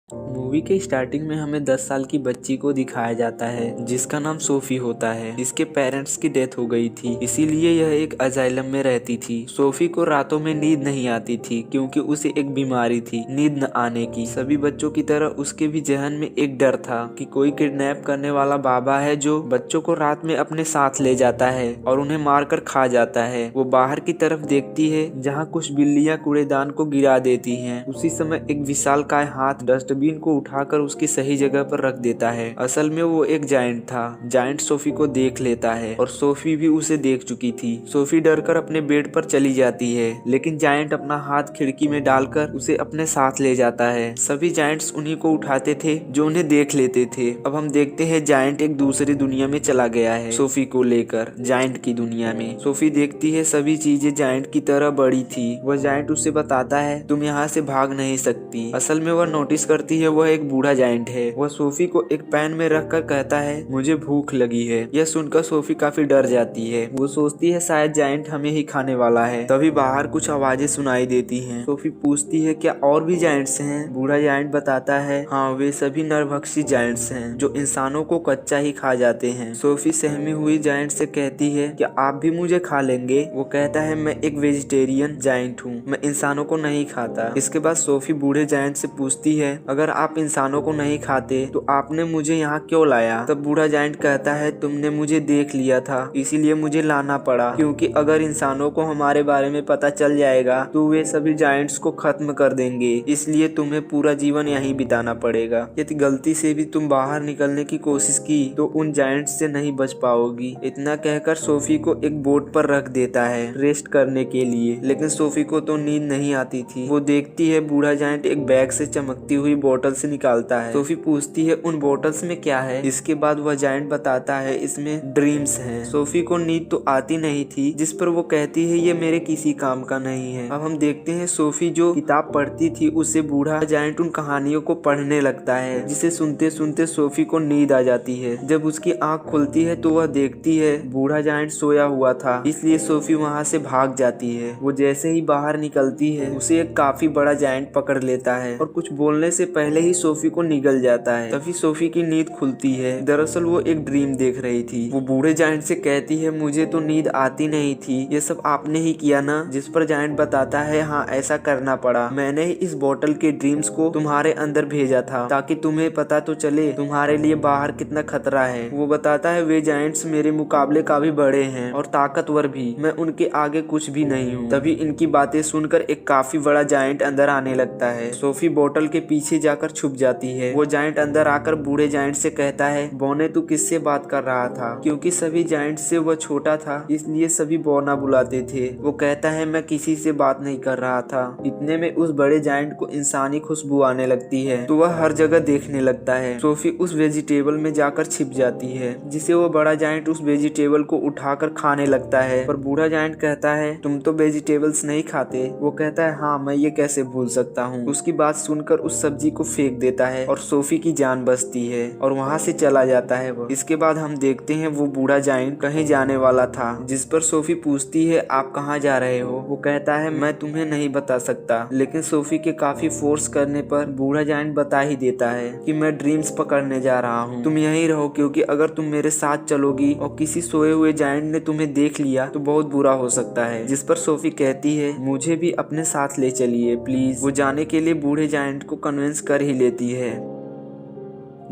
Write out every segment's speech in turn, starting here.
Movie के starting में हमें 10 साल की बच्ची को दिखाया जाता है जिसका नाम सोफी होता है। इसके पेरेंट्स की डेथ हो गई थी, इसीलिए यह एक अजाइलम में रहती थी। सोफी को रातों में नींद नहीं आती थी क्योंकि उसे एक बीमारी थी नींद न आने की। सभी बच्चों की तरह उसके भी जहन में एक डर था कि कोई किडनैप करने वाला बाबा है जो बच्चों को रात में अपने साथ ले जाता है और उन्हें मारकर खा जाता है। वो बाहर की तरफ देखती है जहाँ कुछ बिल्लियां कूड़ेदान को गिरा देती हैं। उसी समय एक विशालकाय हाथ डस्टबिन को उठाकर उसकी सही जगह पर रख देता है। असल में वो एक जायंट था। जायंट सोफी को देख लेता है और सोफी भी उसे देख चुकी थी। सोफी डरकर अपने बेड पर चली जाती है, लेकिन जायंट अपना हाथ खिड़की में डालकर उसे अपने साथ ले जाता है। सभी जायंट्स उन्हीं को उठाते थे जो उन्हें देख लेते थे। अब हम देखते हैं जायंट एक दूसरी दुनिया में चला गया है सोफी को लेकर, जायंट की दुनिया में। सोफी देखती है सभी चीजें जायंट की तरह बड़ी थी। वह जायंट उसे बताता है तुम यहाँ से भाग नहीं सकती। असल में वह नोटिस करती है वह एक बूढ़ा जायंट है। वह सोफी को एक पैन में रखकर कहता है मुझे भूख लगी है। यह सुनकर सोफी काफी डर जाती है। वो सोचती है शायद जायंट हमें ही खाने वाला है। तभी बाहर कुछ आवाजें सुनाई देती हैं। सोफी पूछती है क्या और भी जायंट्स हैं? बूढ़ा जायंट बताता है हाँ, वे सभी नरभक्षी जायंट्स हैं जो इंसानों को कच्चा ही खा जाते हैं। सोफी सहमी हुई जायंट से कहती है क्या आप भी मुझे खा लेंगे? वो कहता है मैं एक वेजिटेरियन जायंट हूँ, मैं इंसानों को नहीं खाता। इसके बाद सोफी बूढ़े जायंट से पूछती है अगर आप इंसानों को नहीं खाते तो आपने मुझे यहाँ क्यों लाया? तब बूढ़ा जायंट कहता है तुमने मुझे देख लिया था इसीलिए मुझे लाना पड़ा, क्योंकि अगर इंसानों को हमारे बारे में पता चल जाएगा तो वे सभी जायंट्स को खत्म कर देंगे, इसलिए तुम्हें पूरा जीवन यहीं बिताना पड़ेगा। यदि गलती से भी तुम बाहर निकलने की कोशिश की तो उन जायंट्स से नहीं बच पाओगी। इतना कहकर सोफी को एक बोट पर रख देता है रेस्ट करने के लिए, लेकिन सोफी को तो नींद नहीं आती थी। वो देखती है बूढ़ा जायंट एक बैग से चमकती हुई बोतल से निकालता है। सोफी पूछती है उन बोतल्स में क्या है? इसके बाद वह जायंट बताता है इसमें ड्रीम्स हैं। सोफी को नींद तो आती नहीं थी, जिस पर वो कहती है ये मेरे किसी काम का नहीं है। अब हम देखते हैं सोफी जो किताब पढ़ती थी उसे बूढ़ा जायंट उन कहानियों को पढ़ने लगता है, जिसे सुनते सुनते सोफी को नींद आ जाती है। जब उसकी आंख खुलती है तो वह देखती है बूढ़ा जायंट सोया हुआ था, इसलिए सोफी वहाँ से भाग जाती है। वो जैसे ही बाहर निकलती है उसे एक काफी बड़ा जायंट पकड़ लेता है और कुछ बोलने से पहले ही सोफी को निगल जाता है। तभी सोफी की नींद खुलती है। दरअसल वो एक ड्रीम देख रही थी। वो बूढ़े जायंट से कहती है मुझे तो नींद आती नहीं थी, ये सब आपने ही किया ना? जिस पर जायंट बताता है हाँ, ऐसा करना पड़ा। मैंने ही इस बोतल के ड्रीम्स को तुम्हारे अंदर भेजा था ताकि तुम्हें पता तो चले तुम्हारे लिए बाहर कितना खतरा है। वो बताता है वे जायंट्स मेरे मुकाबले काफी बड़े हैं और ताकतवर भी, मैं उनके आगे कुछ भी नहीं हूँ। तभी इनकी बातें सुनकर एक काफी बड़ा जायंट अंदर आने लगता है। सोफी बोतल के पीछे जाकर छुप जाती है। वो जायंट अंदर आकर बूढ़े जायंट से कहता है बोने तू किससे बात कर रहा था? क्योंकि सभी जायंट से वह छोटा था इसलिए सभी बोना बुलाते थे। वो कहता है मैं किसी से बात नहीं कर रहा था। इतने में उस बड़े जायंट को इंसानी खुशबू आने लगती है तो वह हर जगह देखने लगता है। सोफी उस वेजिटेबल में जाकर छिप जाती है, जिसे वो बड़ा जायंट उस वेजिटेबल को उठाकर खाने लगता है। पर बूढ़ा जायंट कहता है तुम तो वेजिटेबल्स नहीं खाते। वो कहता है हाँ, मैं ये कैसे भूल सकता हूँ। उसकी बात सुनकर उस सब्जी को फेंक देता है और सोफी की जान बचती है और वहाँ से चला जाता है वो। इसके बाद हम देखते हैं वो बूढ़ा जायंट कहीं जाने वाला था, जिस पर सोफी पूछती है आप कहाँ जा रहे हो? वो कहता है मैं तुम्हें नहीं बता सकता, लेकिन सोफी के काफी फोर्स करने पर बूढ़ा जायंट बता ही देता है कि मैं ड्रीम्स पकड़ने जा रहा हूँ, तुम यहीं रहो, क्योंकि अगर तुम मेरे साथ चलोगी और किसी सोए हुए जायंट ने तुम्हें देख लिया तो बहुत बुरा हो सकता है। जिस पर सोफी कहती है मुझे भी अपने साथ ले चलिए प्लीज। वो जाने के लिए बूढ़े जायंट को कन्विंस कर ही लेती है।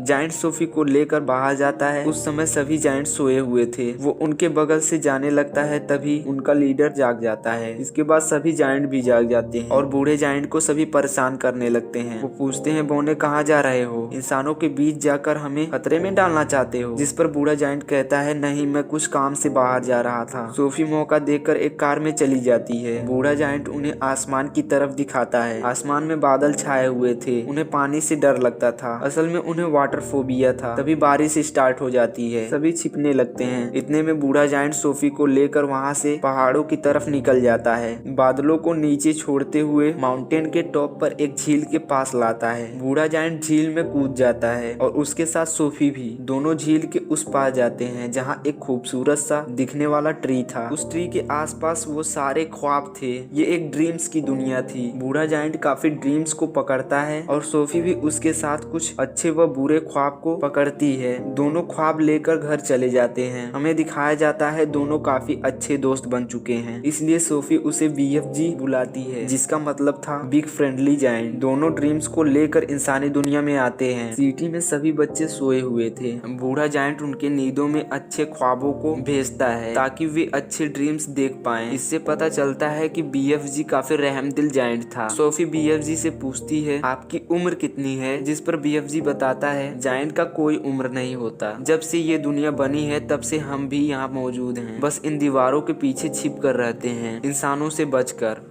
जायंट सोफी को लेकर बाहर जाता है। उस समय सभी जायंट सोए हुए थे। वो उनके बगल से जाने लगता है, तभी उनका लीडर जाग जाता है। इसके बाद सभी जायंट भी जाग जाते हैं और बूढ़े जायंट को सभी परेशान करने लगते हैं। वो पूछते हैं बोने कहाँ जा रहे हो? इंसानों के बीच जाकर हमें खतरे में डालना चाहते हो? जिस पर बूढ़ा जायंट कहता है नहीं, मैं कुछ काम से बाहर जा रहा था। सोफी मौका देखकर एक कार में चली जाती है। बूढ़ा जायंट उन्हें आसमान की तरफ दिखाता है। आसमान में बादल छाए हुए थे। उन्हें पानी से डर लगता था। असल में उन्हें वाटर फोबिया था। तभी बारिश स्टार्ट हो जाती है, सभी छिपने लगते हैं। इतने में बूढ़ा जायंट सोफी को लेकर वहाँ से पहाड़ों की तरफ निकल जाता है। बादलों को नीचे छोड़ते हुए माउंटेन के टॉप पर एक झील के पास लाता है। बूढ़ा जायंट झील में कूद जाता है और उसके साथ सोफी भी। दोनों झील के उस पार जाते हैं जहाँ एक खूबसूरत सा दिखने वाला ट्री था। उस ट्री के आसपास वो सारे ख्वाब थे। ये एक ड्रीम्स की दुनिया थी। बूढ़ा जायंट काफी ड्रीम्स को पकड़ता है और सोफी भी उसके साथ कुछ अच्छे व बुरे ख्वाब को पकड़ती है। दोनों ख्वाब लेकर घर चले जाते हैं। हमें दिखाया जाता है दोनों काफी अच्छे दोस्त बन चुके हैं, इसलिए सोफी उसे BFG बुलाती है, जिसका मतलब था बिग फ्रेंडली जायंट। दोनों ड्रीम्स को लेकर इंसानी दुनिया में आते हैं। सिटी में सभी बच्चे सोए हुए थे। बूढ़ा जायंट उनके नींदों में अच्छे ख्वाबों को भेजता है ताकि वे अच्छे ड्रीम्स देख पाएं। इससे पता चलता है कि BFG काफी रहमदिल जायंट था। सोफी BFG से पूछती है आपकी उम्र कितनी है, जिस पर BFG बताता है जायंट का कोई उम्र नहीं होता। जब से ये दुनिया बनी है तब से हम भी यहाँ मौजूद हैं, बस इन दीवारों के पीछे छिप कर रहते हैं, इंसानों से बचकर।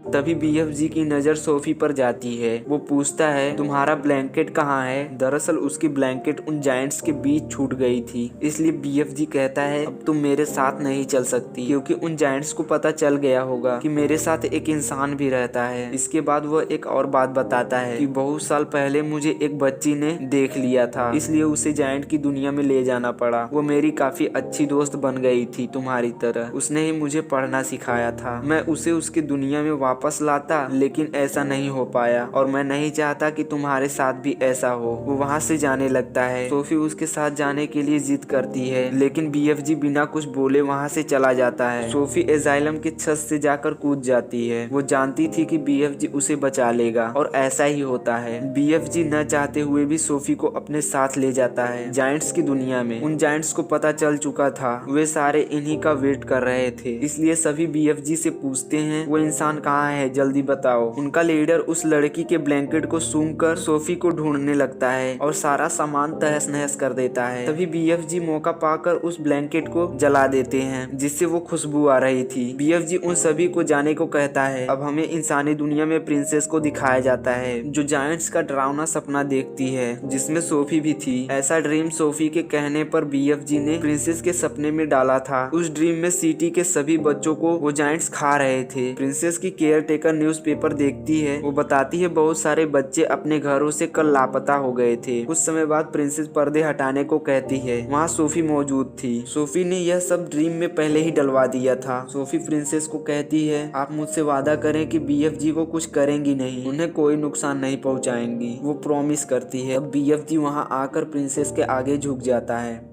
तभी BFG की नजर सोफी पर जाती है। वो पूछता है तुम्हारा ब्लैंकेट कहाँ है। दरअसल उसकी ब्लैंकेट उन जायंट्स के बीच छूट गई थी, इसलिए BFG कहता है अब तुम मेरे साथ नहीं चल सकती, क्योंकि उन जायंट्स को पता चल गया होगा कि मेरे साथ एक इंसान भी रहता है। इसके बाद वह एक और बात बताता है कि बहुत साल पहले मुझे एक बच्ची ने देख लिया था, इसलिए उसे जायंट की दुनिया में ले जाना पड़ा। वो मेरी काफी अच्छी दोस्त बन गई थी तुम्हारी तरह। उसने ही मुझे पढ़ना सिखाया था। मैं उसे उसकी दुनिया में वापस लाता, लेकिन ऐसा नहीं हो पाया और मैं नहीं चाहता कि तुम्हारे साथ भी ऐसा हो। वो वहाँ से जाने लगता है। सोफी उसके साथ जाने के लिए जिद करती है, लेकिन BFG बिना कुछ बोले वहाँ से चला जाता है। सोफी एजाइलम के छत से जाकर कूद जाती है। वो जानती थी कि BFG उसे बचा लेगा और ऐसा ही होता है। BFG न चाहते हुए भी सोफी को अपने साथ ले जाता है जायंट्स की दुनिया में। उन जायंट्स को पता चल चुका था, वे सारे इन्हीं का वेट कर रहे थे, इसलिए सभी BFG से पूछते हैं वो इंसान कहाँ है, जल्दी बताओ। उनका लीडर उस लड़की के ब्लैंकेट को सूंघकर सोफी को ढूंढने लगता है और सारा सामान तहस नहस कर देता है। तभी BFG मौका पाकर उस ब्लैंकेट को जला देते हैं, जिससे वो खुशबू आ रही थी। BFG उन सभी को जाने को कहता है। अब हमें इंसानी दुनिया में प्रिंसेस को दिखाया जाता है, जो जायंट्स का डरावना सपना देखती है, जिसमें सोफी भी थी। ऐसा ड्रीम सोफी के कहने पर BFG ने प्रिंसेस के सपने में डाला था। उस ड्रीम में सिटी के सभी बच्चों को वो जायंट्स खा रहे थे। प्रिंसेस की केयर टेकर न्यूज़पेपर देखती है। वो बताती है बहुत सारे बच्चे अपने घरों से कल लापता हो गए थे। कुछ समय बाद प्रिंसेस पर्दे हटाने को कहती है। वहाँ सोफी मौजूद थी। सोफी ने यह सब ड्रीम में पहले ही डलवा दिया था। सोफी प्रिंसेस को कहती है आप मुझसे वादा करें कि BFG को कुछ करेंगी नहीं, उन्हें कोई नुकसान नहीं पहुँचाएंगी। वो प्रॉमिस करती है। अब BFG वहाँ आकर प्रिंसेस के आगे झुक जाता है।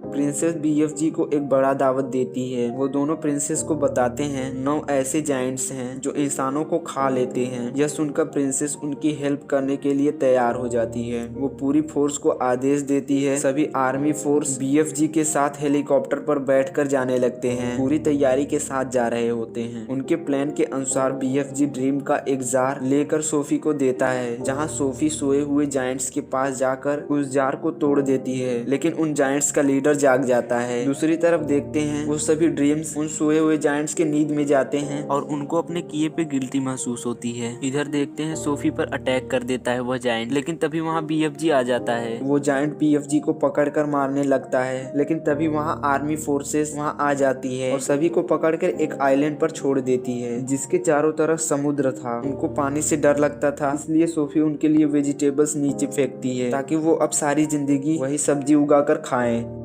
प्रिंसेस BFG को एक बड़ा दावत देती है। वो दोनों प्रिंसेस को बताते हैं 9 ऐसे जायंट्स हैं जो इंसानों को खा लेते हैं। यह सुनकर प्रिंसेस उनकी हेल्प करने के लिए तैयार हो जाती है। वो पूरी फोर्स को आदेश देती है। सभी आर्मी फोर्स BFG के साथ हेलीकॉप्टर पर बैठकर जाने लगते हैं। पूरी तैयारी के साथ जा रहे होते हैं। उनके प्लान के अनुसार BFG ड्रीम का एक जार लेकर सोफी को देता है, जहाँ सोफी सोए हुए जायंट्स के पास जाकर उस जार को तोड़ देती है, लेकिन उन जायंट्स का लीडर जाग जाता है। दूसरी तरफ देखते हैं वो सभी ड्रीम्स उन सोए हुए जायंट्स के नींद में जाते हैं और उनको अपने किए पे गिल्टी महसूस होती है। इधर देखते हैं सोफी पर अटैक कर देता है वह जायंट, लेकिन तभी वहाँ BFG आ जाता है। वो जायंट BFG को पकड़कर मारने लगता है, लेकिन तभी वहाँ आर्मी फोर्सेस वहाँ आ जाती है और सभी को पकड़कर एक आइलैंड पर छोड़ देती है, जिसके चारों तरफ समुद्र था। उनको पानी से डर लगता था, इसलिए सोफी उनके लिए वेजिटेबल्स नीचे फेंकती है ताकि वो अब सारी जिंदगी वही सब्जी उगाकर खाएं।